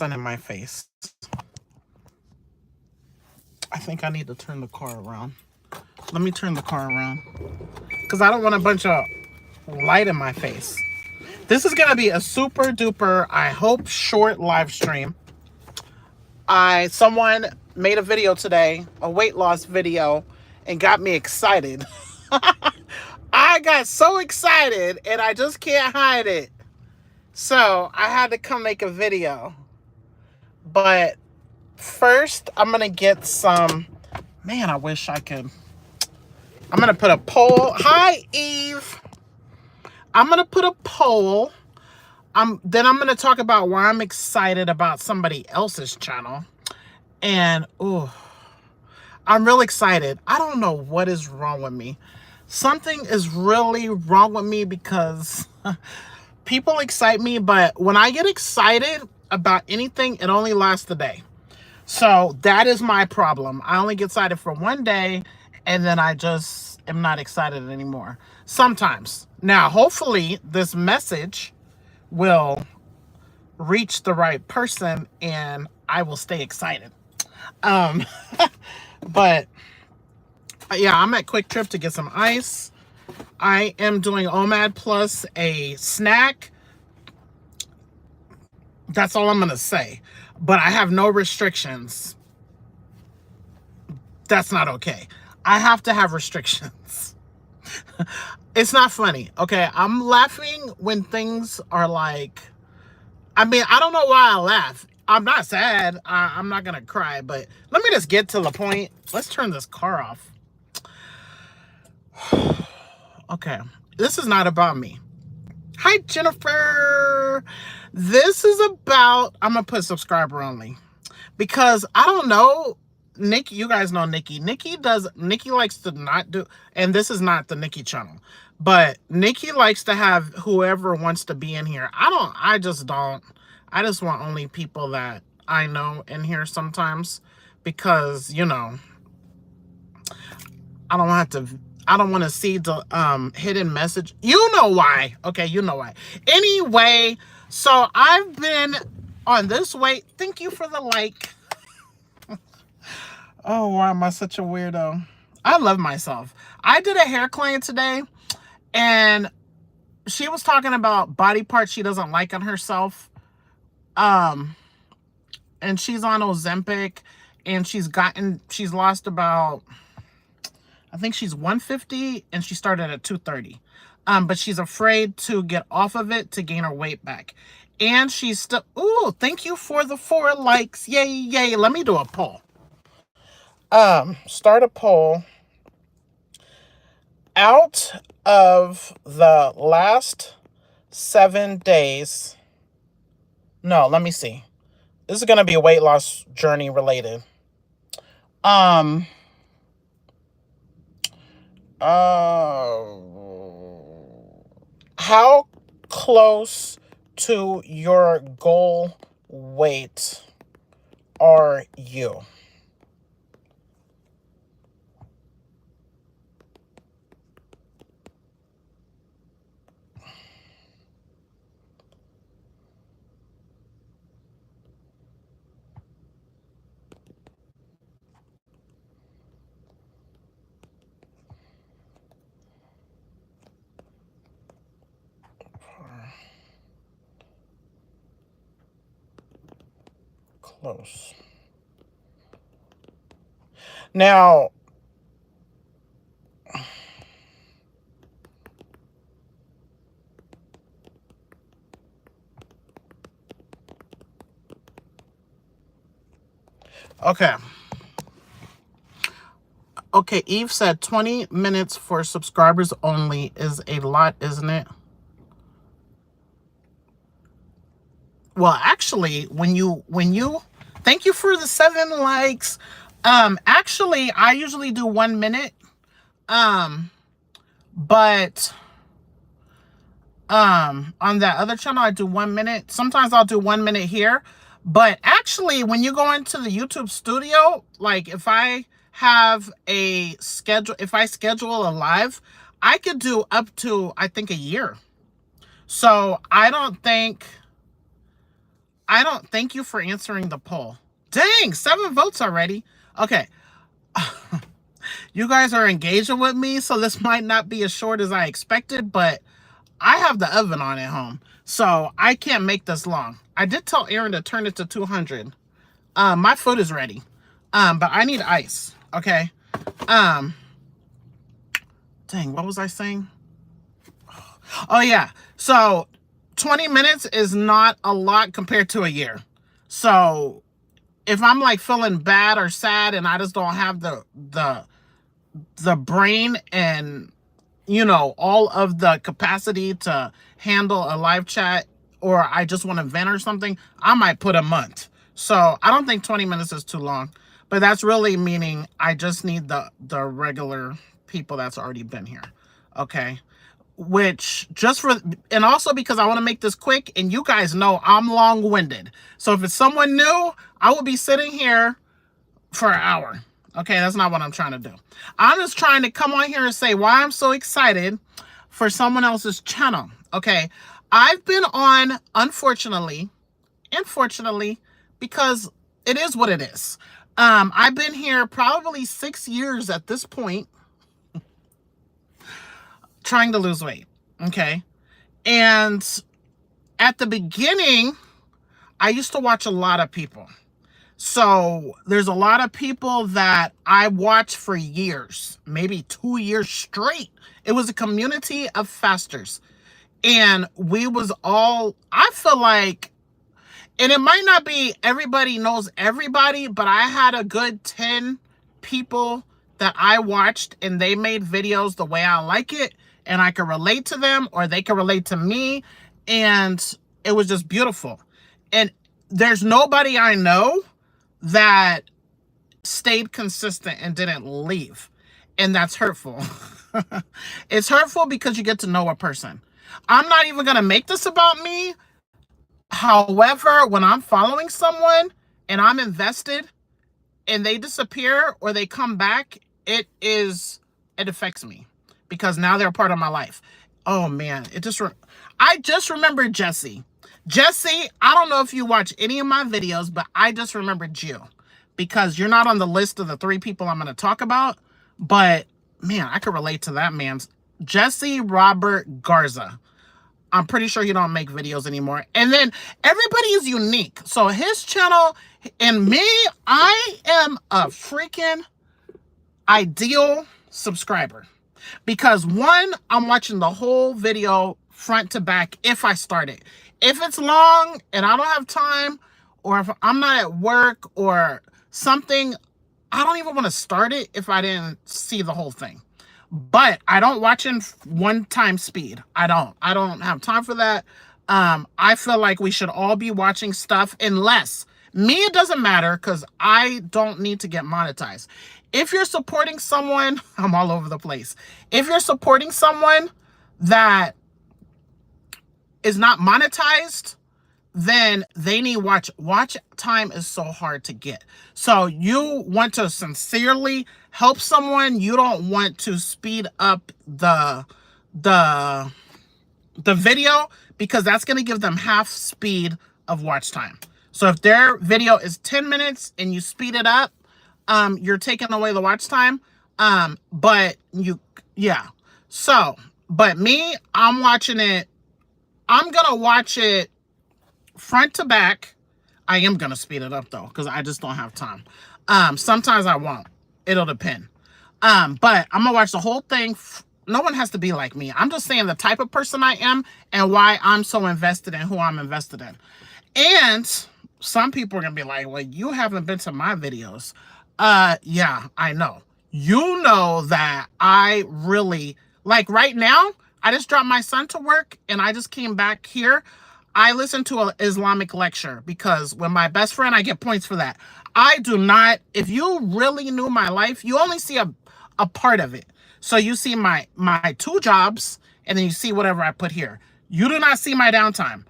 sun in my face. I think I need to turn the car around. Let me turn the car around. Because I don't want a bunch of light in my face. This is going to be a super duper, I hope, short live stream. Someone made a video today, a weight loss video, and got me excited. I got so excited and I just can't hide it. So I had to come make a video. But first, I'm going to get some... Man, I wish I could... I'm going to put a poll. Hi, Eve. I'm going to put a poll. Then I'm going to talk about why I'm excited about somebody else's channel. And, ooh, I'm real excited. I don't know what is wrong with me. Something is really wrong with me because people excite me, but when I get excited about anything, it only lasts a day. So that is my problem. I only get excited for one day, and then I just am not excited anymore. Sometimes. Now, hopefully, this message will reach the right person, and I will stay excited. But yeah, I'm at Quick Trip to get some ice. I am doing OMAD plus a snack. That's all I'm going to say. But I have no restrictions. That's not okay. I have to have restrictions. It's not funny. Okay, I'm laughing when things are like... I mean, I don't know why I laugh. I'm not sad. I'm not going to cry. But let me just get to the point. Let's turn this car off. Okay, this is not about me. Hi, Jennifer. This is about, I'm going to put subscriber only. Because I don't know, Nikki, you guys know Nikki. Nikki likes to not do, and this is not the Nikki channel. But Nikki likes to have whoever wants to be in here. I just want only people that I know in here sometimes. Because, you know, I don't want to see the hidden message. You know why. Okay, you know why. Anyway, so I've been on this weight. Thank you for the like. Oh, why am I such a weirdo? I love myself. I did a hair client today, and she was talking about body parts she doesn't like on herself. And she's on Ozempic, and she's lost about... I think she's 150 and she started at 230. But she's afraid to get off of it to gain her weight back. And she's still... Ooh, thank you for the 4 likes. Yay, yay. Let me do a poll. Start a poll. Out of the last 7 days... No, let me see. This is going to be a weight loss journey related. How close to your goal weight are you? Close. Now, okay. Okay, Eve said 20 minutes for subscribers only is a lot, isn't it? Well, actually, when you thank you for the 7 likes. Actually, I usually do 1 minute. But on that other channel, I do 1 minute. Sometimes I'll do 1 minute here. But actually, when you go into the YouTube studio, like if I have a schedule, if I schedule a live, I could do up to, I think, a year. So I don't think I don't thank you for answering the poll. Dang, 7 votes already. Okay. You guys are engaging with me, so this might not be as short as I expected, but I have the oven on at home, so I can't make this long. I did tell Aaron to turn it to 200. My food is ready. But I need ice, okay? Dang, what was I saying? Oh, yeah. So 20 minutes is not a lot compared to a year. So if I'm like feeling bad or sad and I just don't have the brain and, you know, all of the capacity to handle a live chat, or I just want to vent or something, I might put a month. So I don't think 20 minutes is too long, but that's really meaning I just need the regular people that's already been here. Okay. Which just for, and also because I want to make this quick, and you guys know I'm long-winded. So if it's someone new, I will be sitting here for an hour. Okay, that's not what I'm trying to do. I'm just trying to come on here and say why I'm so excited for someone else's channel. Okay, I've been on, unfortunately, because it is what it is. I've been here probably 6 years at this point, trying to lose weight. Okay, and at the beginning, I used to watch a lot of people. So there's a lot of people that I watched for years, maybe 2 years straight. It was a community of fasters. And we was all, I feel like, and it might not be everybody knows everybody, but I had a good 10 people that I watched and they made videos the way I like it. And I could relate to them or they could relate to me. And it was just beautiful. And there's nobody I know that stayed consistent and didn't leave. And that's hurtful. It's hurtful because you get to know a person. I'm not even going to make this about me. However, when I'm following someone and I'm invested and they disappear or they come back, it affects me because now they're a part of my life. Oh man, I just remembered Jesse. Jesse, I don't know if you watch any of my videos, but I just remembered you because you're not on the list of the 3 people I'm going to talk about. But man, I could relate to that man's Jesse Robert Garza. I'm pretty sure he don't make videos anymore. And then everybody is unique. So his channel and me, I am a freaking ideal subscriber because one, I'm watching the whole video front to back if I start it. If it's long and I don't have time, or if I'm not at work or something, I don't even want to start it if I didn't see the whole thing. But I don't watch in 1-time speed. I don't have time for that. I feel like we should all be watching stuff unless, me, it doesn't matter because I don't need to get monetized. If you're supporting someone, I'm all over the place. If you're supporting someone that is not monetized, then they need watch time is so hard to get. So you want to sincerely help someone. You don't want to speed up the video because that's going to give them half speed of watch time. So if their video is 10 minutes and you speed it up, you're taking away the watch time. But me, I'm watching it. I'm going to watch it front to back. I am going to speed it up though, because I just don't have time. Sometimes I won't. It'll depend. But I'm going to watch the whole thing. No one has to be like me. I'm just saying the type of person I am and why I'm so invested in who I'm invested in. And some people are going to be like, well, you haven't been to my videos. Yeah, I know. You know that I really, like right now, I just dropped my son to work and I just came back here. I listened to an Islamic lecture because when my best friend, I get points for that. I do not, if you really knew my life, you only see a part of it. So you see my 2 jobs and then you see whatever I put here. You do not see my downtime.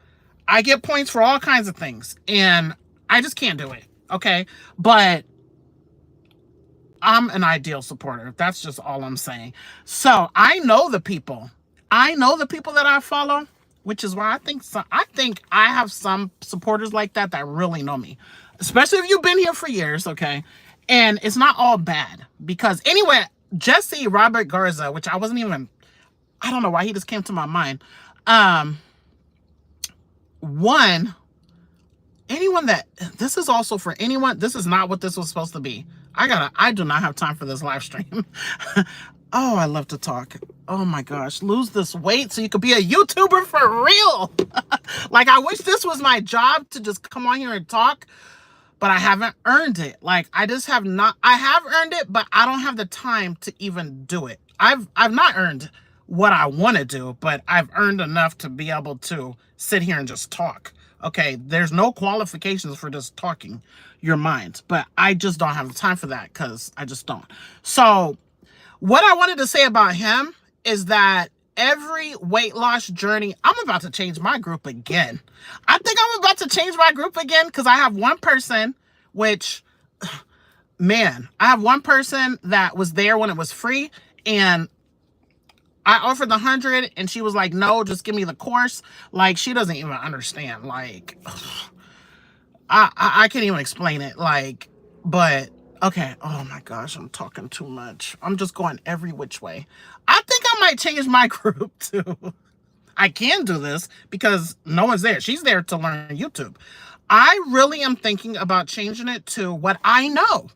I get points for all kinds of things and I just can't do it. Okay. But I'm an ideal supporter. That's just all I'm saying. So I know the people. I know the people that I follow. which is why I think I have some supporters like that that really know me, especially if you've been here for years, okay? And it's not all bad because anyway, Jesse Robert Garza, which I don't know why he just came to my mind. One, anyone that, this is also for anyone, this is not what this was supposed to be. I do not have time for this live stream. Oh, I love to talk. Oh my gosh, lose this weight so you could be a YouTuber for real. Like, I wish this was my job to just come on here and talk, but I haven't earned it. Like, I have earned it, but I don't have the time to even do it. I've not earned what I want to do, but I've earned enough to be able to sit here and just talk. Okay, there's no qualifications for just talking your mind, but I just don't have the time for that because I just don't. So what I wanted to say about him is that every weight loss journey, I'm about to change my group again. I think I'm about to change my group again because I have one person, which, man, I have one person that was there when it was free, and I offered the 100 and she was like, no, just give me the course. Like, she doesn't even understand. Like, I can't even explain it. Like, but okay. Oh my gosh, I'm talking too much. I'm just going every which way. I think I might change my group too. I can do this because no one's there. She's there to learn YouTube. I really am thinking about changing it to what I know.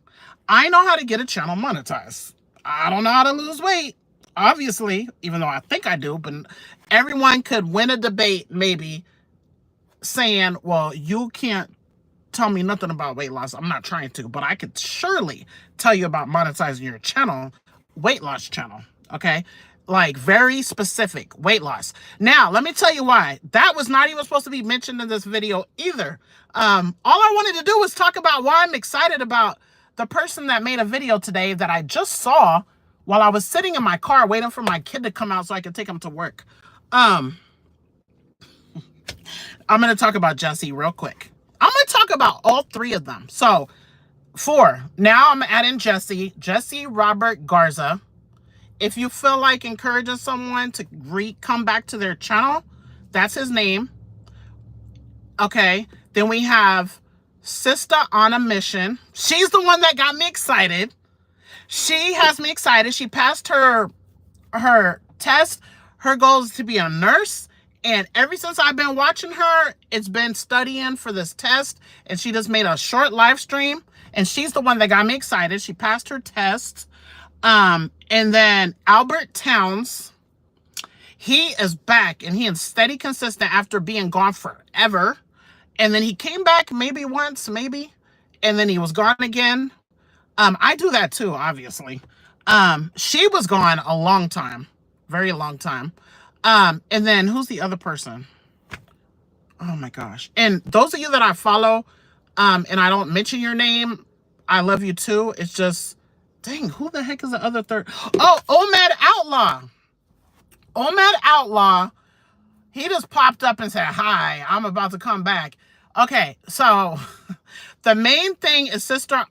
I know how to get a channel monetized. I don't know how to lose weight, obviously, even though I think I do, but everyone could win a debate maybe saying, well, you can't tell me nothing about weight loss. I'm not trying to, but I could surely tell you about monetizing your channel, weight loss channel, okay? Like, very specific weight loss. Now, let me tell you why. That was not even supposed to be mentioned in this video either. All I wanted to do was talk about why I'm excited about the person that made a video today that I just saw while I was sitting in my car waiting for my kid to come out so I could take him to work. I'm going to talk about Jesse real quick. I'm going to talk about all three of them. So, 4. Now I'm adding Jesse Robert Garza. If you feel like encouraging someone to come back to their channel, that's his name. Okay. Then we have Sister on a Mission. She's the one that got me excited. She has me excited. She passed her test. Her goal is to be a nurse. And ever since I've been watching her, it's been studying for this test. And she just made a short live stream. And she's the one that got me excited. She passed her test. And then Albert Towns, he is back. And he is steady consistent after being gone forever. And then he came back maybe once, maybe. And then he was gone again. I do that too, obviously. She was gone a long time. Very long time. And then who's the other person? Oh my gosh. And those of you that I follow, and I don't mention your name, I love you too. It's just, dang, who the heck is the other third? Oh, Omad Outlaw. Omad Outlaw. He just popped up and said, hi, I'm about to come back. Okay, so the main thing is Sister,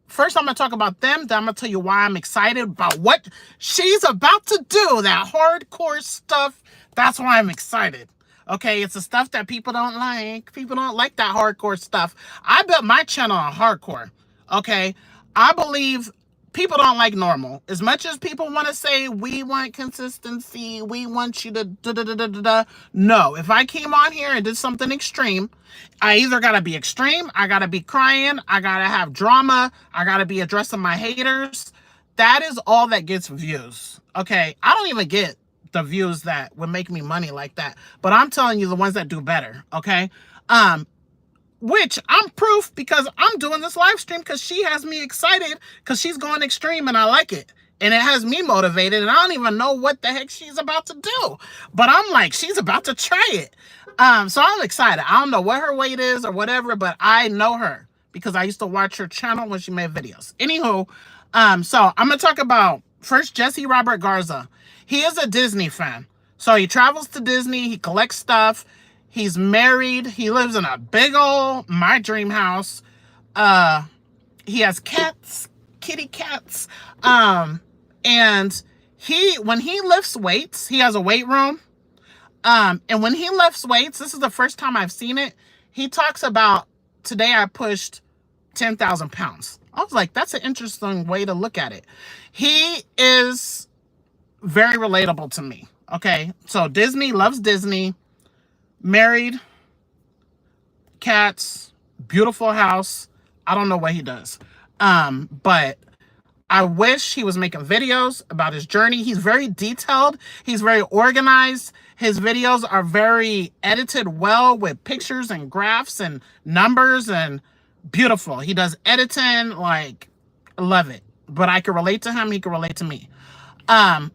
First, I'm going to talk about them. Then I'm going to tell you why I'm excited about what she's about to do. That hardcore stuff. That's why I'm excited. Okay, it's the stuff that people don't like. People don't like that hardcore stuff. I built my channel on hardcore. Okay, I believe people don't like normal. As much as people want to say, we want consistency, we want you to da-da-da-da-da-da. No, if I came on here and did something extreme, I either got to be extreme, I got to be crying, I got to have drama, I got to be addressing my haters. That is all that gets views. Okay, I don't even get the views that would make me money like that. But I'm telling you the ones that do better, okay? Which I'm proof because I'm doing this live stream because she has me excited because she's going extreme and I like it. And it has me motivated and I don't even know what the heck she's about to do. But I'm like, she's about to try it. So I'm excited. I don't know what her weight is or whatever, but I know her because I used to watch her channel when she made videos. Anywho, so I'm going to talk about first Jesse Robert Garza. He is a Disney fan. So he travels to Disney. He collects stuff. He's married. He lives in a big old, my dream house. He has cats, kitty cats. And when he lifts weights, he has a weight room. And when he lifts weights, this is the first time I've seen it. He talks about, today I pushed 10,000 pounds. I was like, that's an interesting way to look at it. He is very relatable to me. Okay. So Disney, loves Disney, married, cats, beautiful house. I don't know what he does. But I wish he was making videos about his journey. He's very detailed. He's very organized. His videos are very edited well with pictures and graphs and numbers and beautiful. He does editing, like, I love it. But I can relate to him. He can relate to me.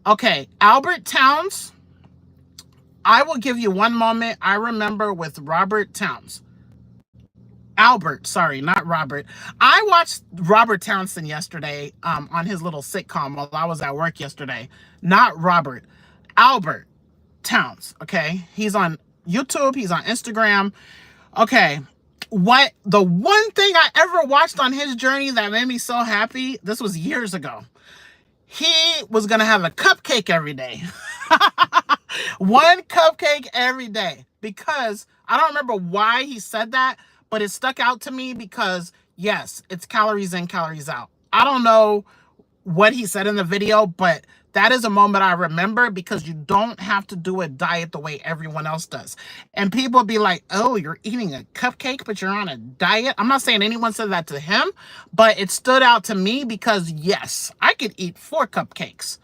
Okay. Albert Towns. I will give you one moment I remember with Robert Towns. Albert, sorry, not Robert. I watched Robert Townsend yesterday on his little sitcom while I was at work yesterday. Not Robert. Albert Towns, okay? He's on YouTube. He's on Instagram. Okay. The one thing I ever watched on his journey that made me so happy, this was years ago. He was going to have a cupcake every day. One cupcake every day. Because I don't remember why he said that, but it stuck out to me because, yes, it's calories in, calories out. I don't know what he said in the video, but that is a moment I remember because you don't have to do a diet the way everyone else does. And people be like, oh, you're eating a cupcake, but you're on a diet. I'm not saying anyone said that to him, but it stood out to me because, yes, I could eat 4 cupcakes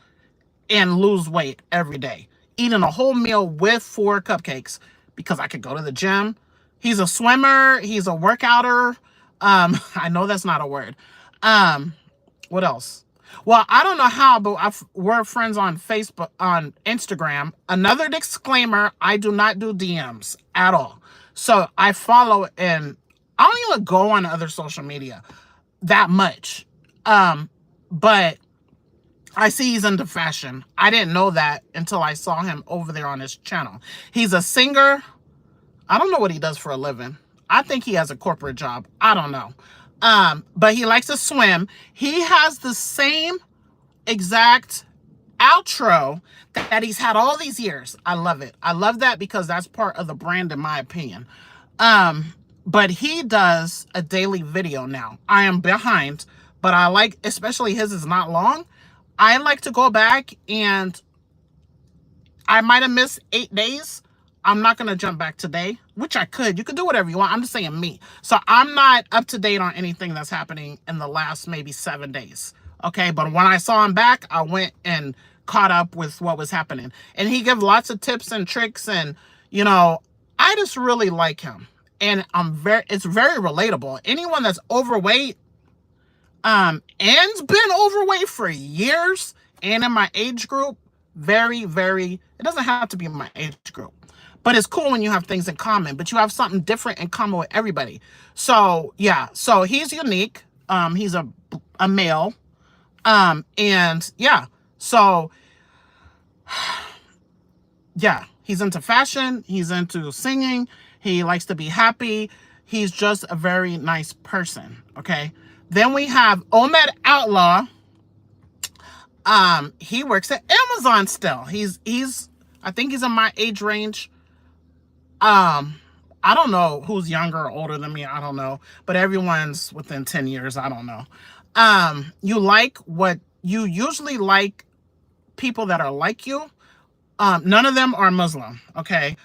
and lose weight every day. Eating a whole meal with 4 cupcakes because I could go to the gym. He's a swimmer. He's a workouter. I know that's not a word. What else? Well, I don't know how, but we're friends on Facebook, on Instagram. Another disclaimer, I do not do DMs at all. So I follow, and I don't even go on other social media that much. But I see he's into fashion. I didn't know that until I saw him over there on his channel. He's a singer. I don't know what he does for a living. I think he has a corporate job. I don't know. But he likes to swim. He has the same exact outro that he's had all these years. I love it. I love that because that's part of the brand, in my opinion. But he does a daily video now. I am behind, but I like, especially his is not long. I like to go back, and I might have missed 8 days. I'm not going to jump back today, which I could. You could do whatever you want. I'm just saying me. So I'm not up to date on anything that's happening in the last maybe 7 days. Okay. But when I saw him back, I went and caught up with what was happening. And he gives lots of tips and tricks. And, you know, I just really like him. And it's very relatable. Anyone that's overweight, and's been overweight for years and in my age group, it doesn't have to be my age group. But it's cool when you have things in common, but you have something different in common with everybody. So, yeah. So he's unique. He's a male. And yeah. So, yeah. He's into fashion. He's into singing. He likes to be happy. He's just a very nice person. Okay. Then we have Omed Outlaw. He works at Amazon still. I think he's in my age range. I don't know who's younger or older than me. I don't know. But everyone's within 10 years. I don't know. You usually like people that are like you. None of them are Muslim. Okay.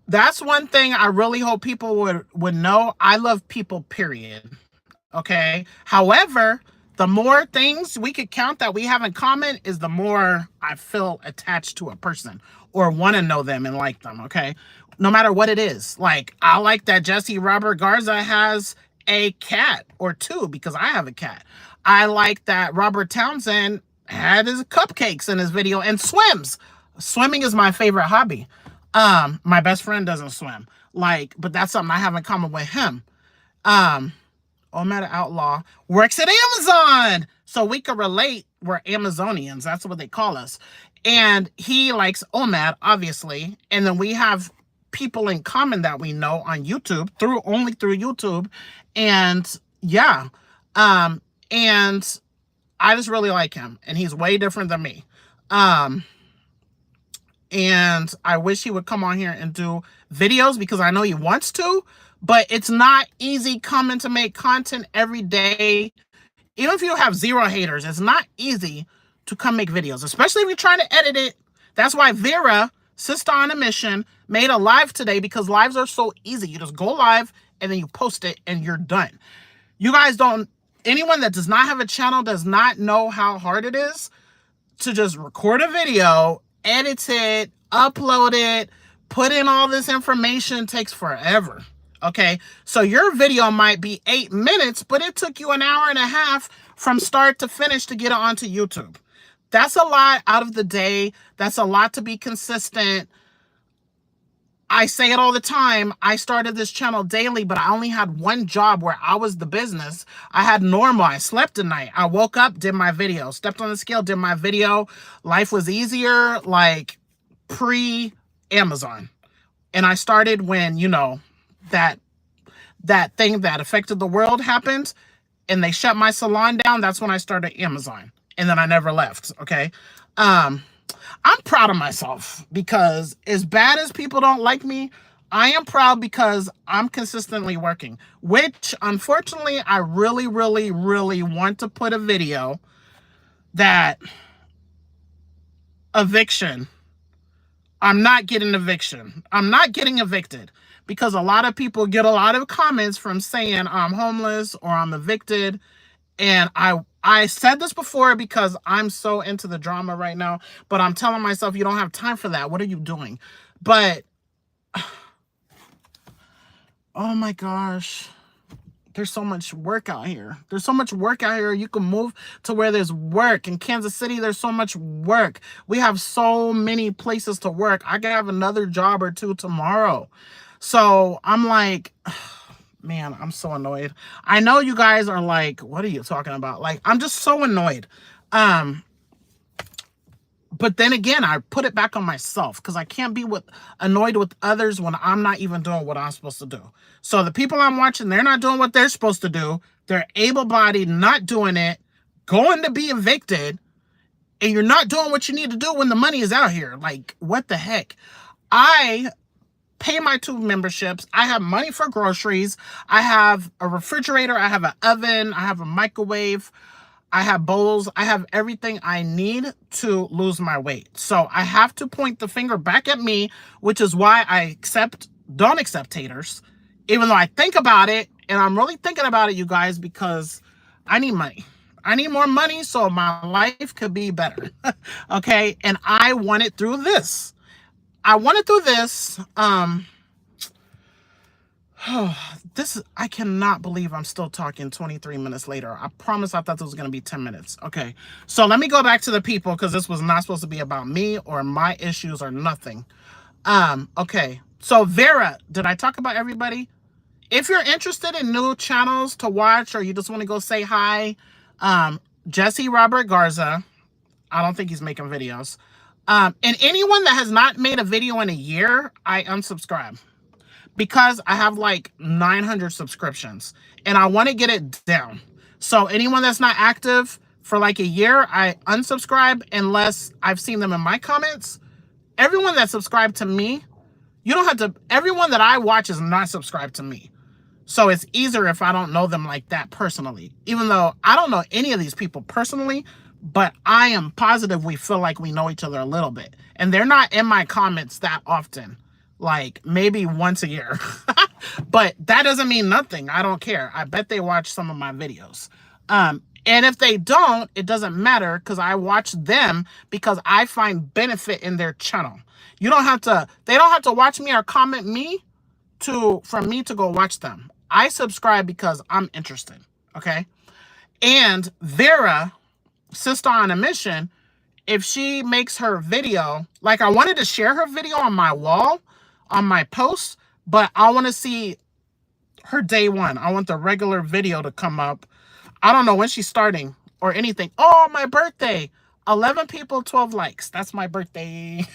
That's one thing I really hope people would know. I love people, period. Okay. However, the more things we could count that we have in common is the more I feel attached to a person or want to know them and like them. Okay. No matter what it is. Like, I like that Jesse Robert Garza has a cat or 2 because I have a cat. I like that Robert Townsend had his cupcakes in his video and swims. Swimming is my favorite hobby. My best friend doesn't swim. But that's something I have in common with him. Omed Outlaw works at Amazon. So we can relate. We're Amazonians. That's what they call us. And he likes Omed, obviously. And then we have people in common that we know on YouTube only through YouTube. And yeah. And I just really like him. And he's way different than me. And I wish he would come on here and do videos because I know he wants to, but it's not easy coming to make content every day. Even if you have 0 haters, it's not easy to come make videos, especially if you're trying to edit it. That's why Vera, Sister on a Mission, made a live today, because lives are so easy. You just go live and then you post it and you're done. You guys don't, anyone that does not have a channel does not know how hard it is to just record a video, edit it, upload it, put in all this information. Takes forever. Okay, so your video might be 8 minutes, but it took you an hour and a half from start to finish to get it onto YouTube. That's a lot out of the day. That's a lot to be consistent. I say it all the time. I started this channel daily, but I only had one job where I was the business. I had normal. I slept at night. I woke up, did my video. Stepped on the scale, did my video. Life was easier, like pre-Amazon. And I started when, you know, that thing that affected the world happened and they shut my salon down. That's when I started Amazon. And then I never left, okay? I'm proud of myself because as bad as people don't like me, I am proud because I'm consistently working, which unfortunately I really, really, really want to put a video that eviction. I'm not getting eviction. I'm not getting evicted because a lot of people get a lot of comments from saying I'm homeless or I'm evicted. And I said this before because I'm so into the drama right now, but I'm telling myself, you don't have time for that. What are you doing? But, oh my gosh, there's so much work out here. There's so much work out here. You can move to where there's work. In Kansas City, there's so much work. We have so many places to work. I could have another job or 2 tomorrow. So I'm like, man, I'm so annoyed. I know you guys are like, what are you talking about? Like, I'm just so annoyed. But then again, I put it back on myself because I can't be annoyed with others when I'm not even doing what I'm supposed to do. So the people I'm watching, they're not doing what they're supposed to do. They're able-bodied, not doing it, going to be evicted, and you're not doing what you need to do when the money is out here. Like, what the heck? I pay my 2 memberships. I have money for groceries. I have a refrigerator. I have an oven. I have a microwave. I have bowls. I have everything I need to lose my weight. So I have to point the finger back at me, which is why I don't accept haters, even though I think about it. And I'm really thinking about it, you guys, because I need money. I need more money so my life could be better. Okay. And I want it through this. I cannot believe I'm still talking 23 minutes later. I promise I thought this was going to be 10 minutes. Okay. So let me go back to the people because this was not supposed to be about me or my issues or nothing. Okay. So Vera, did I talk about everybody? If you're interested in new channels to watch or you just want to go say hi, Jesse Robert Garza, I don't think he's making videos. And anyone that has not made a video in a year, I unsubscribe because I have like 900 subscriptions and I want to get it down. So anyone that's not active for like a year, I unsubscribe unless I've seen them in my comments. Everyone that subscribed to me, you don't have to, everyone that I watch is not subscribed to me. So it's easier if I don't know them like that personally, even though I don't know any of these people personally. But I am positive we feel like we know each other a little bit. And they're not in my comments that often. Like, maybe once a year. But that doesn't mean nothing. I don't care. I bet they watch some of my videos. And if they don't, it doesn't matter because I watch them because I find benefit in their channel. They don't have to watch me or comment me for me to go watch them. I subscribe because I'm interested. Okay? And Vera, Sister on a Mission, if she makes her video, like I wanted to share her video on my wall, on my post, but I want to see her day 1. I want the regular video to come up. I don't know when she's starting or anything. Oh, my birthday. 11 people, 12 likes. That's my birthday.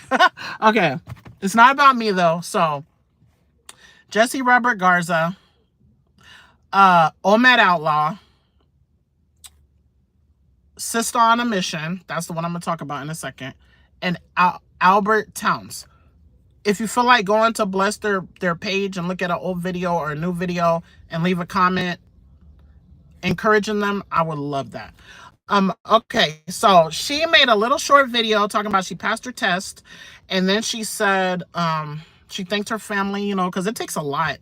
Okay. It's not about me though. So Jesse Robert Garza, Omad Outlaw, Sister on a Mission. That's the one I'm going to talk about in a second. And Albert Towns. If you feel like going to bless their page and look at an old video or a new video and leave a comment encouraging them, I would love that. Okay, so she made a little short video talking about she passed her test, and then she said she thanked her family, you know, because it takes a lot.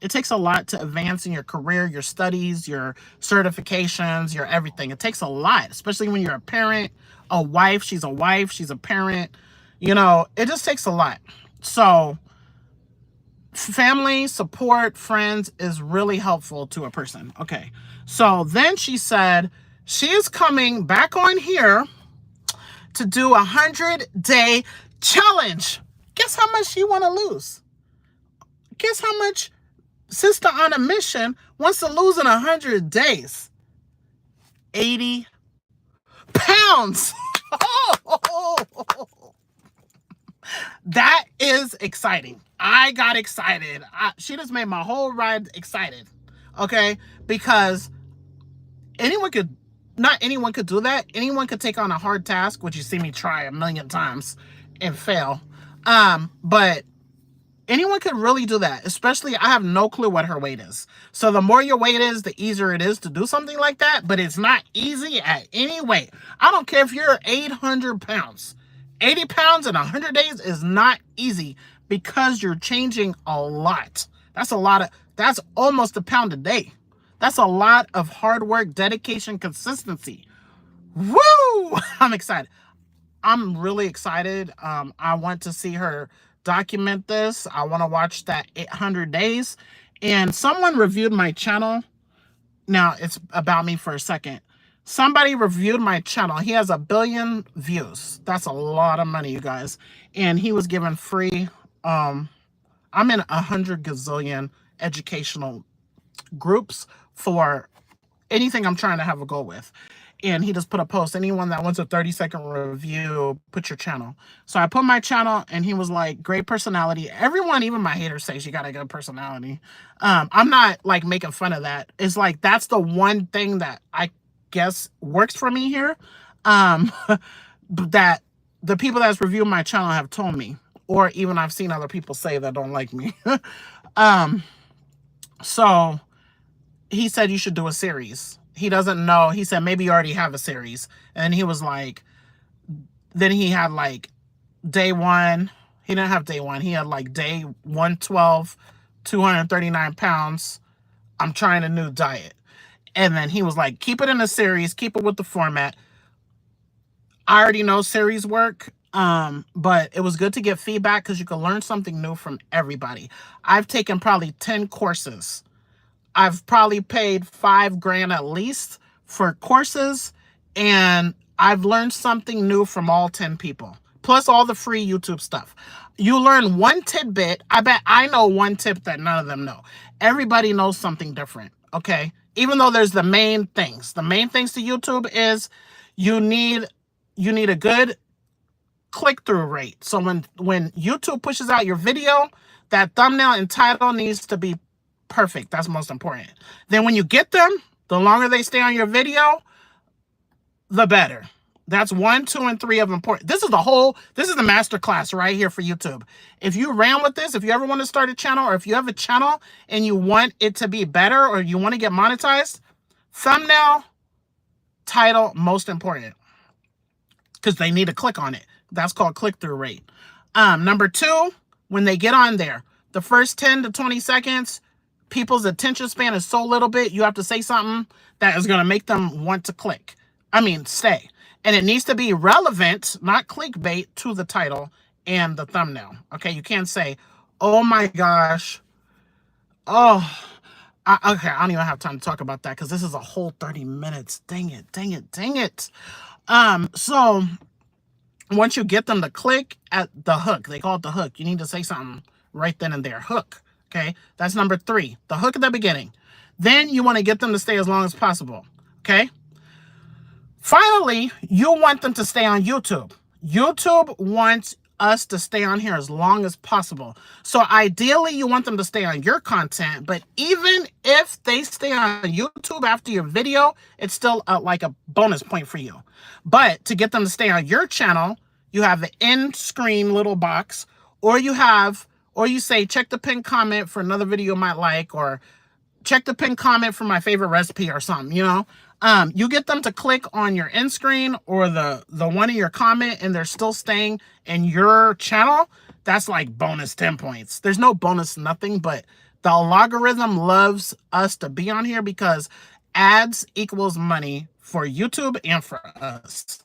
It takes a lot to advance in your career, your studies, your certifications, your everything. It takes a lot, especially when you're a parent, a wife. She's a parent. You know, it just takes a lot. So family, support, friends is really helpful to a person. Okay. So then she said she is coming back on here to do a 100-day challenge. Guess how much she want to lose? Guess how much Sister on a Mission wants to lose in 100 days? 80 pounds. That is exciting. I got excited. She just made my whole ride excited. Okay? Because not anyone could do that. Anyone could take on a hard task, which you see me try a million times and fail. But anyone could really do that. Especially, I have no clue what her weight is. So the more your weight is, the easier it is to do something like that. But it's not easy at any weight. I don't care if you're 800 pounds. 80 pounds in 100 days is not easy because you're changing a lot. That's almost a pound a day. That's a lot of hard work, dedication, consistency. Woo! I'm excited. I'm really excited. I want to see her document this. I want to watch that 800 days. And someone reviewed my channel. Now, it's about me for a second. Somebody reviewed my channel. He has 1 billion views. That's a lot of money, you guys. And he was given free. I'm in 100 gazillion educational groups for anything I'm trying to have a goal with. And he just put a post. Anyone that wants a 30-second review, put your channel. So I put my channel, and he was like, great personality. Everyone, even my haters, say she got a good personality. I'm not like making fun of that. It's like that's the one thing that I guess works for me here, that the people that's reviewed my channel have told me, or even I've seen other people say that don't like me. So he said you should do a series. He doesn't know. He said maybe you already have a series. And he was like, then he had like day 1. He didn't have day 1. He had like day 112, 239 pounds. I'm trying a new diet. And then he was like, keep it in a series, keep it with the format. I already know series work, but it was good to get feedback because you can learn something new from everybody. I've taken probably 10 courses. I've probably paid $5,000 at least for courses, and I've learned something new from all 10 people, plus all the free YouTube stuff. You learn one tidbit. I bet I know one tip that none of them know. Everybody knows something different, okay? Even though there's the main things. The main things to YouTube is you need a good click-through rate. So when YouTube pushes out your video, that thumbnail and title needs to be perfect. That's most important. Then when you get them, the longer they stay on your video, the better. That's 1, 2, and 3 of important. This is the masterclass right here for YouTube. If you ran with this, if you ever want to start a channel, or if you have a channel and you want it to be better, or you want to get monetized, thumbnail, title, most important. Because they need to click on it. That's called click-through rate. Number 2, when they get on there, the first 10 to 20 seconds, people's attention span is so little bit, you have to say something that is going to make them want to stay. And it needs to be relevant, not clickbait, to the title and the thumbnail. Okay, you can't say, oh my gosh. Oh, okay, I don't even have time to talk about that because this is a whole 30 minutes. Dang it. So once you get them to click at the hook, they call it the hook. You need to say something right then and there. Hook. Okay, that's number 3. The hook at the beginning. Then you want to get them to stay as long as possible. Okay. Finally, you want them to stay on YouTube. YouTube wants us to stay on here as long as possible. So ideally, you want them to stay on your content, but even if they stay on YouTube after your video, it's still like a bonus point for you. But to get them to stay on your channel, You have an end screen little box, or you say, check the pinned comment for another video you might like, or check the pinned comment for my favorite recipe or something, you know? You get them to click on your end screen or the one in your comment, and they're still staying in your channel. That's like bonus 10 points. There's no bonus nothing, but the algorithm loves us to be on here because ads equals money for YouTube and for us.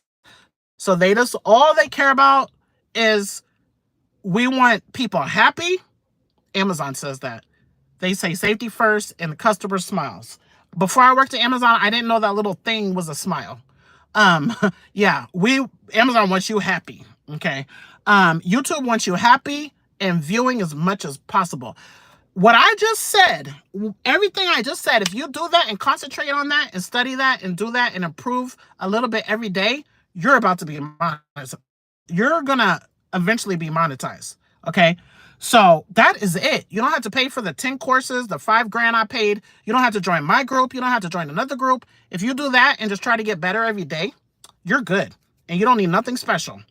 So all they care about is we want people happy. Amazon says that. They say safety first and the customer smiles. Before I worked at Amazon, I didn't know that little thing was a smile. Yeah, Amazon wants you happy, okay? YouTube wants you happy and viewing as much as possible. What I just said, everything I just said, if you do that and concentrate on that and study that and do that and improve a little bit every day, you're about to be monetized. You're going to eventually be monetized, okay? So that is it. You don't have to pay for the 10 courses, the $5,000 I paid. You don't have to join my group. You don't have to join another group. If you do that and just try to get better every day, you're good. And you don't need nothing special.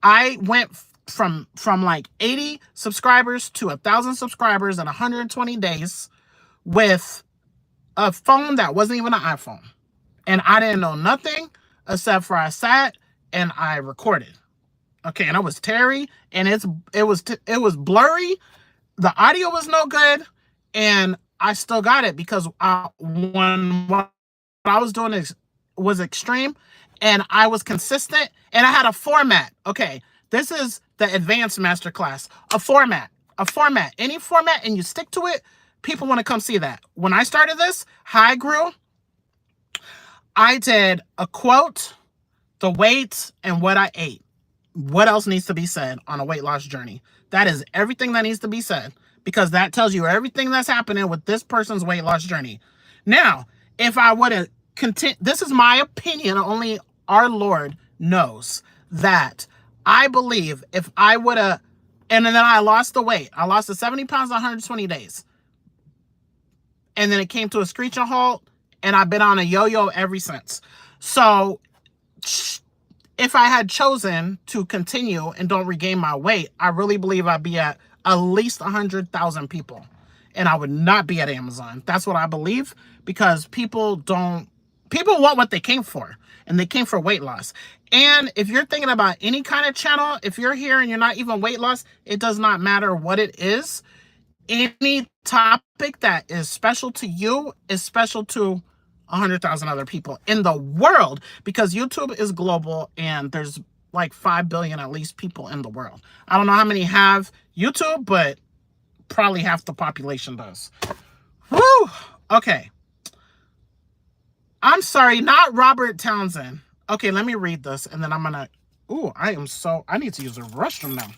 I went from like 80 subscribers to 1,000 subscribers in 120 days with a phone that wasn't even an iPhone. And I didn't know nothing except for I sat and I recorded. Okay, and I was Terry, and it was blurry. The audio was no good, and I still got it because when what I was doing was extreme, and I was consistent, and I had a format. Okay, this is the advanced masterclass. A format, any format, and you stick to it. People want to come see that. When I started this, how I grew, I did a quote, the weight, and what I ate. What else needs to be said on a weight loss journey? That is everything that needs to be said, because that tells you everything that's happening with this person's weight loss journey. Now, if I would have continued, this is my opinion, only our Lord knows, that I believe if I would have, and then I lost the weight. I lost the 70 pounds in 120 days. And then it came to a screeching halt, and I've been on a yo-yo ever since. So if I had chosen to continue and don't regain my weight, I really believe I'd be at least 100,000 people. And I would not be at Amazon. That's what I believe, because people want what they came for. And they came for weight loss. And if you're thinking about any kind of channel, if you're here and you're not even weight loss, it does not matter what it is. Any topic that is special to you is special to 100,000 other people in the world, because YouTube is global and there's like 5 billion at least people in the world. I don't know how many have YouTube, but probably half the population does. Woo! Okay. I'm sorry, not Robert Townsend. Okay, let me read this and then I'm gonna, ooh, I need to use the restroom now.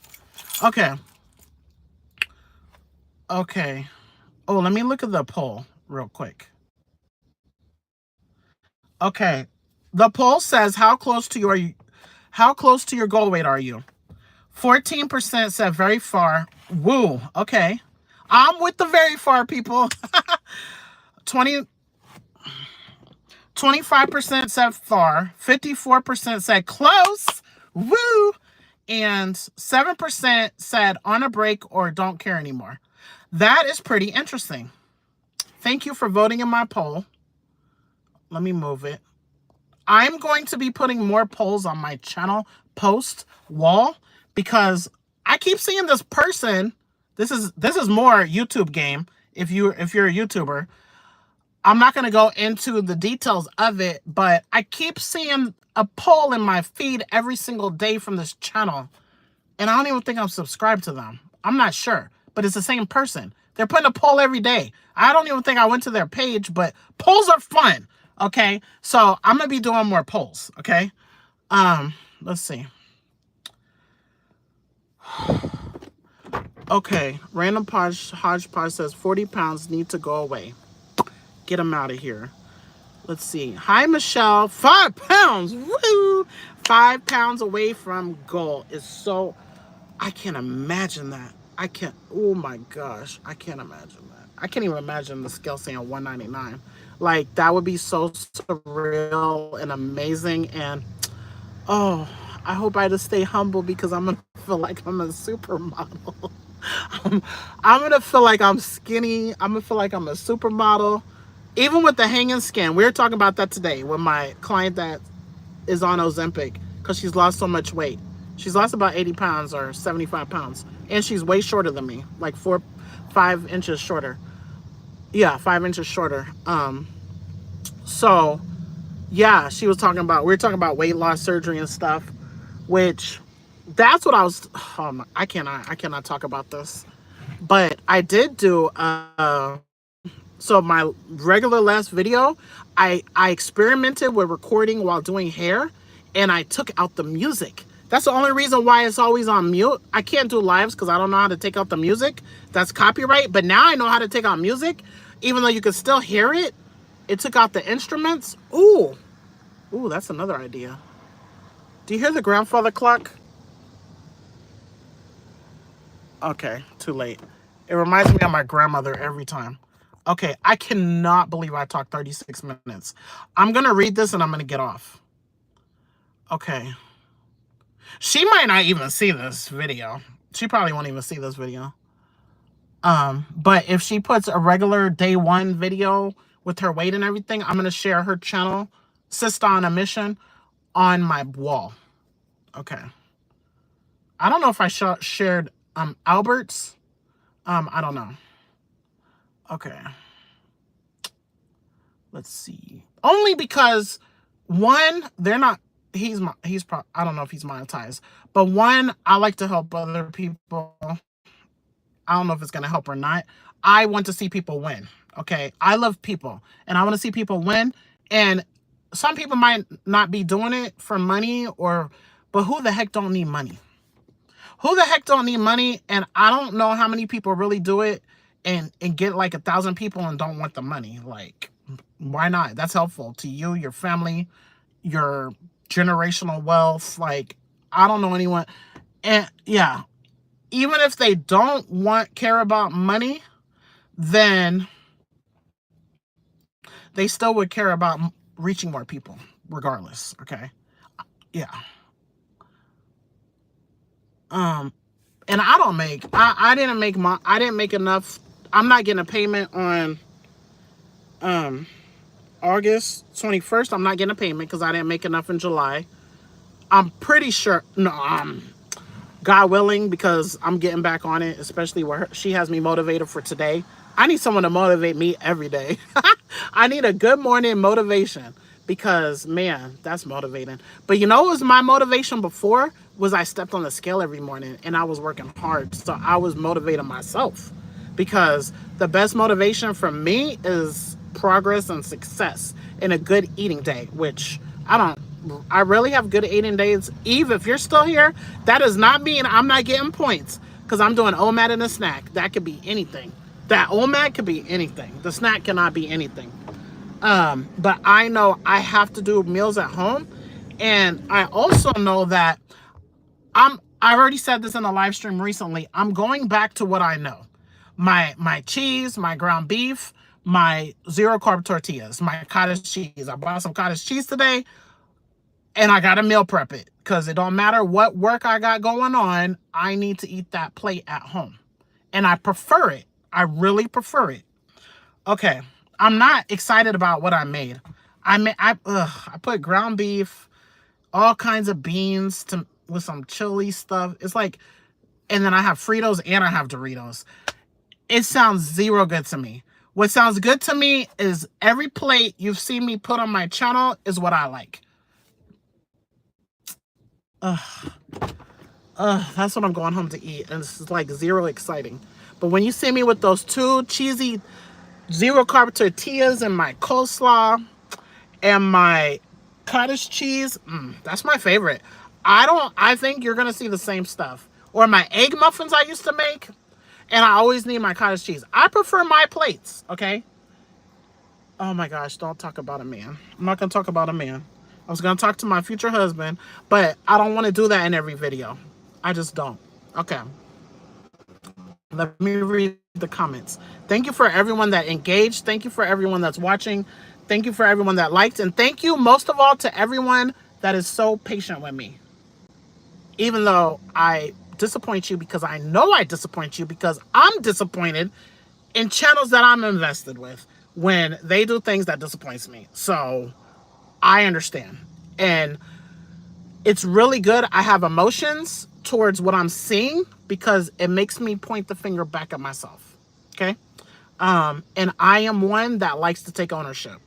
Okay. Okay. Oh, let me look at the poll real quick. Okay. The poll says, how close to your goal weight are you? 14% said very far. Woo. Okay. I'm with the very far people. 25% said far. 54% said close. Woo. And 7% said on a break or don't care anymore. That is pretty interesting. Thank you for voting in my poll. Let me move it. I'm going to be putting more polls on my channel post wall, because I keep seeing this person. This is more YouTube game. If you're a YouTuber, I'm not going to go into the details of it, but I keep seeing a poll in my feed every single day from this channel, and I don't even think I'm subscribed to them. I'm not sure, but it's the same person. They're putting a poll every day. I don't even think I went to their page, but polls are fun. Okay, so I'm gonna be doing more polls. Okay, let's see. Okay, random hodgepodge says 40 pounds need to go away. Get them out of here. Let's see. Hi, Michelle. 5 pounds. Woo! 5 pounds away from goal is so. I can't imagine that. I can't. Oh my gosh, I can't imagine that. I can't even imagine the scale saying 199. Like, that would be so surreal and amazing. And, oh, I hope I just stay humble because I'm going to feel like I'm a supermodel. I'm going to feel like I'm skinny. I'm going to feel like I'm a supermodel. Even with the hanging skin. We were talking about that today with my client that is on Ozempic because she's lost so much weight. She's lost about 80 pounds or 75 pounds. And she's way shorter than me. Like 5 inches shorter. Yeah, 5 inches shorter. So yeah, she was talking about, we were talking about weight loss surgery and stuff, which that's what I was, I cannot talk about this. But I did do, so my regular last video, I experimented with recording while doing hair, and I took out the music. That's the only reason why it's always on mute. I can't do lives because I don't know how to take out the music. That's copyright. But now I know how to take out music, even though you can still hear it. It took out the instruments. Ooh, that's another idea. Do you hear the grandfather clock? Okay, too late. It reminds me of my grandmother every time. Okay, I cannot believe I talked 36 minutes. I'm going to read this and I'm going to get off. Okay. She might not even see this video. She probably won't even see this video. But if she puts a regular day 1 video with her weight and everything, I'm going to share her channel, Sister on a Mission, on my wall. Okay. I don't know if I shared Albert's. I don't know. Okay. Let's see. Only because one, they're not, I don't know if he's monetized, but one, I like to help other people. I don't know if it's going to help or not. I want to see people win. Okay. I love people and I want to see people win. And some people might not be doing it for money but who the heck don't need money? Who the heck don't need money? And I don't know how many people really do it and get like 1,000 people and don't want the money. Like, why not? That's helpful to you, your family, your generational wealth. Like, I don't know anyone. And yeah, even if they don't care about money, then they still would care about reaching more people regardless. Okay. Yeah. And I didn't make enough. I'm not getting a payment on, August 21st. I'm not getting a payment because I didn't make enough in July. I'm pretty sure, no, God willing, because I'm getting back on it, especially where she has me motivated for today. I need someone to motivate me every day. I need a good morning motivation because, man, that's motivating. But you know what was my motivation before? Was I stepped on the scale every morning and I was working hard. So I was motivating myself because the best motivation for me is progress and success and a good eating day, which I really have good eating days. Eve, if you're still here, that does not mean I'm not getting points because I'm doing OMAD and a snack. That could be anything. That OMAD could be anything. The snack cannot be anything. But I know I have to do meals at home. And I also know that I already said this in a live stream recently. I'm going back to what I know. My cheese, my ground beef, my 0-carb tortillas, my cottage cheese. I bought some cottage cheese today. And I got to meal prep it because it don't matter what work I got going on. I need to eat that plate at home. And I prefer it. I really prefer it. Okay. I'm not excited about what I made. I put ground beef, all kinds of beans with some chili stuff. It's like, and then I have Fritos and I have Doritos. It sounds zero good to me. What sounds good to me is every plate you've seen me put on my channel is what I like. That's what I'm going home to eat. And it's like zero exciting. But when you see me with those 2 cheesy 0-carb tortillas and my coleslaw and my cottage cheese, that's my favorite. I think you're going to see the same stuff. Or my egg muffins I used to make. And I always need my cottage cheese. I prefer my plates, okay? Oh my gosh, don't talk about a man. I'm not going to talk about a man. I was going to talk to my future husband, but I don't want to do that in every video. I just don't. Okay. Let me read the comments. Thank you for everyone that engaged. Thank you for everyone that's watching. Thank you for everyone that liked. And thank you most of all to everyone that is so patient with me. even though I disappoint you because I know I disappoint you because I'm disappointed in channels that I'm invested with when they do things that disappoints me. So I understand. And it's really good. I have emotions towards what I'm seeing because it makes me point the finger back at myself. Okay. And I am one that likes to take ownership.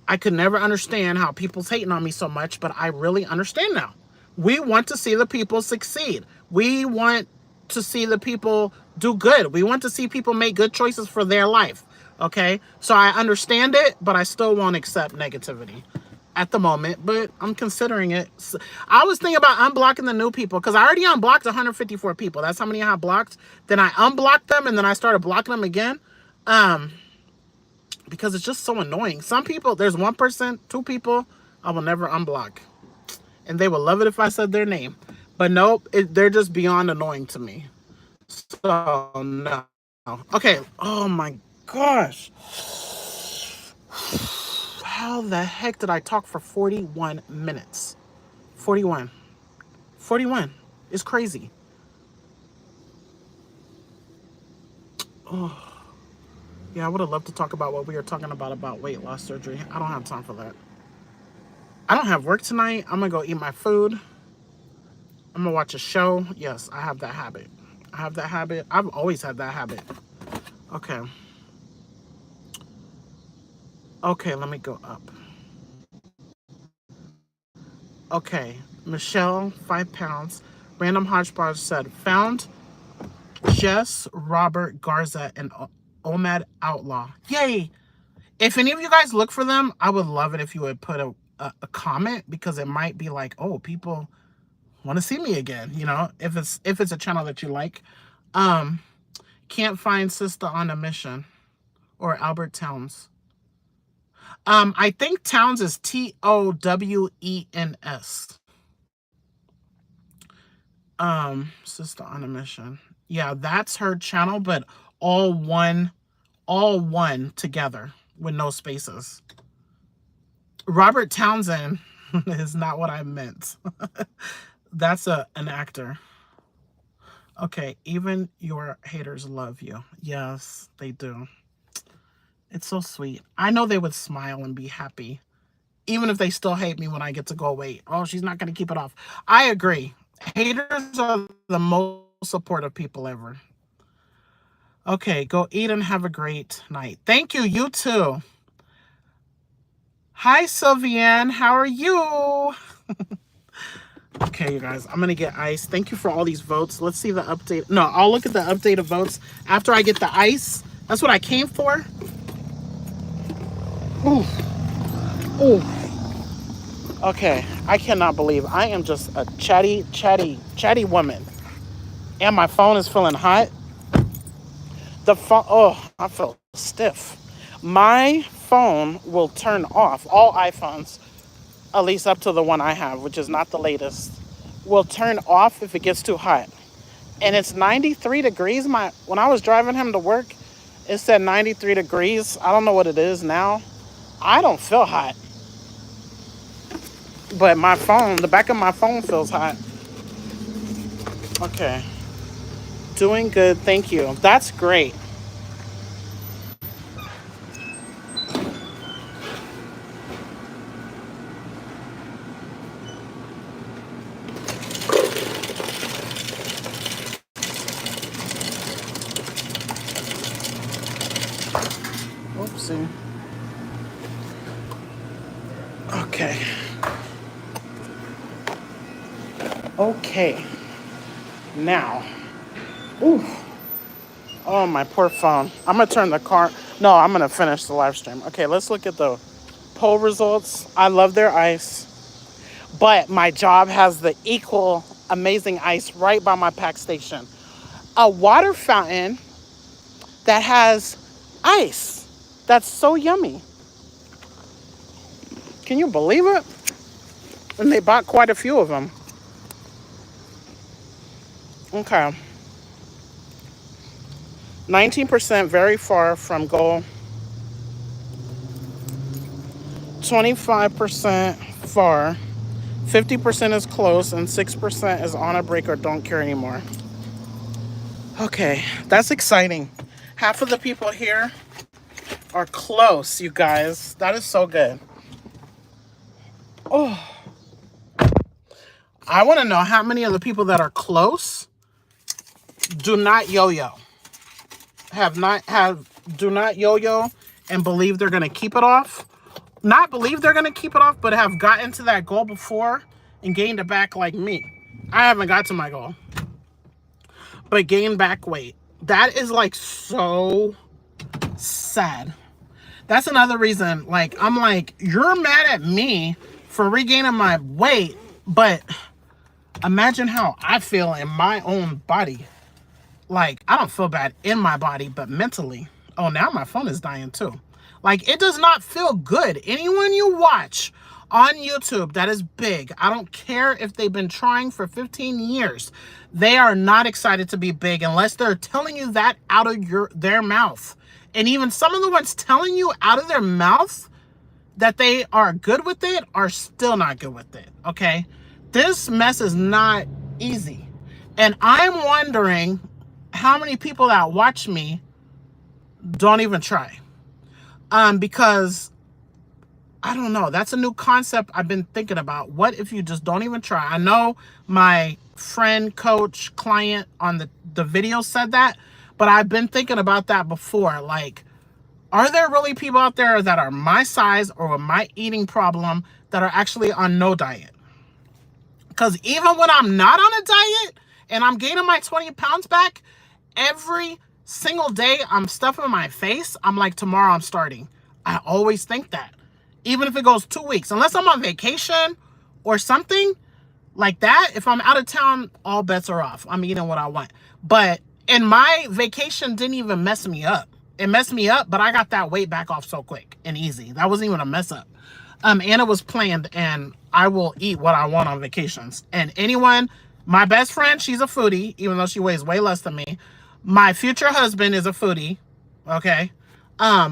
I could never understand how people's hating on me so much, but I really understand now. We want to see the people succeed. We want to see the people do good. We want to see people make good choices for their life. Okay? So I understand it, but I still won't accept negativity at the moment, but I'm considering it. I was thinking about unblocking the new people because I already unblocked 154 people. That's how many I have blocked. Then I unblocked them and then I started blocking them again. Because it's just so annoying. Some people, there's one person, two people I will never unblock. And they will love it if I said their name. But nope, they're just beyond annoying to me. So, no. Okay, oh my gosh. How the heck did I talk for 41 minutes? 41. 41. It's crazy. Oh. Yeah, I would have loved to talk about what we were talking about weight loss surgery. I don't have time for that. I don't have work tonight. I'm going to go eat my food. I'm going to watch a show. Yes, I have that habit. I have that habit. I've always had that habit. Okay. Okay, let me go up. Okay, Michelle, 5 pounds. Random Hodgepodge said, found Jess, Robert, Garza, and Omad Outlaw. Yay! If any of you guys look for them, I would love it if you would put a comment, because it might be like, oh, people want to see me again, you know, if it's a channel that you like. Can't find Sister on a Mission or Albert Towns. I think Towns is Towens. Sister on a Mission. Yeah, that's her channel, but all one together with no spaces. Robert Townsend is not what I meant. That's an actor. Okay, even your haters love you. Yes, they do. It's so sweet. I know they would smile and be happy, even if they still hate me when I get to go away. Oh, she's not going to keep it off. I agree. Haters are the most supportive people ever. Okay, go eat and have a great night. Thank you. You too. Hi, Sylviane. How are you? Okay, you guys, I'm going to get ice. Thank you for all these votes. Let's see the update. No, I'll look at the updated votes after I get the ice. That's what I came for. Ooh. Ooh. Okay, I cannot believe I am just a chatty woman. And my phone is feeling hot. The phone, oh, I feel stiff. My phone will turn off. All iPhones, at least up to the one I have, which is not the latest, will turn off if it gets too hot. And it's 93 degrees. When I was driving him to work, it said 93 degrees. I don't know what it is now. I don't feel hot. But my phone, the back of my phone feels hot. Okay. Doing good, thank you. That's great. Oopsie. Okay. Okay. Now. Ooh. Oh, my poor phone. I'm going to turn the car. No, I'm going to finish the live stream. Okay, let's look at the poll results. I love their ice. But my job has the equal amazing ice right by my pack station. A water fountain that has ice. That's so yummy. Can you believe it? And they bought quite a few of them. Okay. 19% very far from goal. 25% far. 50% is close and 6% is on a break or don't care anymore. Okay, that's exciting. Half of the people here are close, you guys. That is so good. Oh, I want to know how many of the people that are close do not yo-yo. Do not yo-yo and believe they're going to keep it off. Not believe they're going to keep it off, but have gotten to that goal before and gained it back like me. I haven't got to my goal, but gained back weight. That is like so sad. That's another reason, like, I'm like, you're mad at me for regaining my weight, but imagine how I feel in my own body. Like, I don't feel bad in my body, but mentally. Oh, now my phone is dying too. Like, it does not feel good. Anyone you watch on YouTube that is big, I don't care if they've been trying for 15 years, they are not excited to be big unless they're telling you that out of their mouth. And even some of the ones telling you out of their mouth that they are good with it are still not good with it, okay? This mess is not easy. And I'm wondering how many people that watch me don't even try. Because I don't know, that's a new concept I've been thinking about. What if you just don't even try? I know my friend, coach, client on the video said that, but I've been thinking about that before. Like, are there really people out there that are my size or with my eating problem that are actually on no diet? Because even when I'm not on a diet and I'm gaining my 20 pounds back, every single day I'm stuffing my face, I'm like, tomorrow I'm starting. I always think that. Even if it goes 2 weeks, unless I'm on vacation or something like that, if I'm out of town, all bets are off. I'm eating what I want. But, and my vacation didn't even mess me up. It messed me up, but I got that weight back off so quick and easy. That wasn't even a mess up. And it was planned, and I will eat what I want on vacations. And anyone, my best friend, she's a foodie, even though she weighs way less than me. My future husband is a foodie, okay?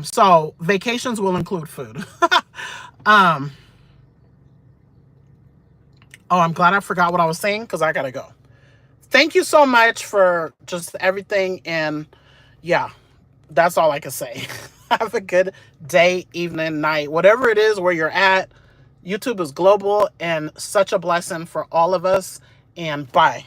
So vacations will include food. Oh, I'm glad I forgot what I was saying because I gotta go. Thank you so much for just everything, and yeah, that's all I can say. Have a good day, evening, night, whatever it is where you're at. YouTube is global and such a blessing for all of us, and bye.